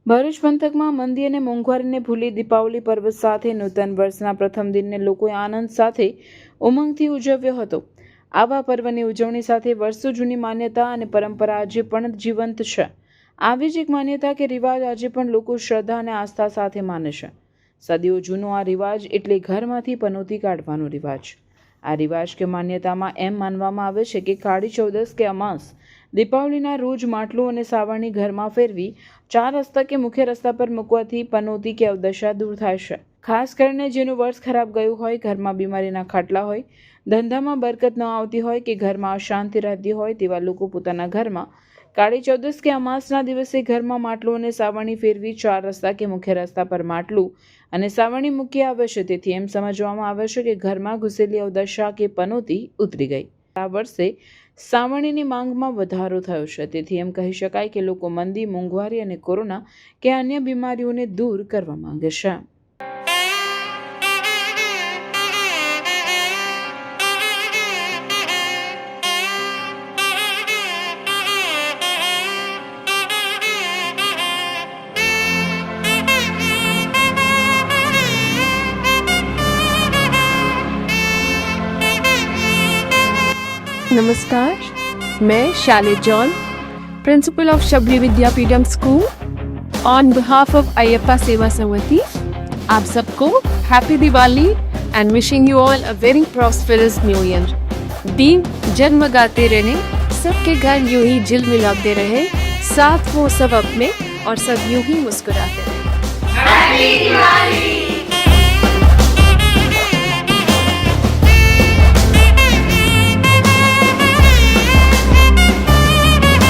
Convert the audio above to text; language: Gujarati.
ભરૂચ પંથકમાં મંદી અને મોંઘવારીને ભૂલી દીપાવલી પર્વ સાથે નૂતન વર્ષના પ્રથમ દિનને લોકોએ આનંદ સાથે ઉમંગથી ઉજવ્યો હતો। આવા પર્વની ઉજવણી સાથે વર્ષો જૂની માન્યતા અને પરંપરા આજે પણ જીવંત છે। આવી જ એક માન્યતા કે રિવાજ આજે પણ લોકો શ્રદ્ધા અને આસ્થા સાથે માને છે। સદીઓ જૂનો આ રિવાજ એટલે ઘરમાંથી પનોતી કાઢવાનો રિવાજ। આ રિવાજ કે માન્યતામાં એમ માનવામાં આવે છે કે કાળી ચૌદસ કે અમાસ દીપાવલીના રોજ માટલું અને સાવરણી ઘરમાં ફેરવી 4 રસ્તા કે મુખ્ય રસ્તા પર મૂકવાથી પનોતી કે અવદશા દૂર થાય છે। ખાસ કરીને જેનું વર્ષ ખરાબ ગયું હોય, ઘરમાં બીમારીના ખાટલા હોય, ધંધામાં બરકત ન આવતી હોય કે ઘરમાં અશાંતિ રહેતી હોય તેવા લોકો પોતાના ઘરમાં કાળી ચૌદસ કે અમાસના દિવસે ઘરમાં માટલું અને સાવરણી ફેરવી 4 રસ્તા કે મુખ્ય રસ્તા પર માટલું અને સાવરણી મૂકી આવે છે। તેથી એમ સમજવામાં આવે છે કે ઘરમાં ઘૂસેલી અવદશા કે પનોતી ઉતરી ગઈ। આ વર્ષે સાવરણીની માંગમાં વધારો થયો છે। તેથી એમ કહી શકાય કે લોકો મંદી, મોંઘવારી અને કોરોના કે અન્ય બીમારીઓને દૂર કરવા માંગે છે। नमस्कार, मैं Shalid John, principal of Shabari Vidyapeetham school, on behalf of Ayyappa Seva Samiti, आप सबको happy Diwali and wishing you all a very prosperous new year. दीप जगमगाते रहने, सबके घर यूं ही झिलमिलाते रहे, साथ वो सब अपने और सब यूं ही मुस्कुराते रहे। हैप्पी दिवाली।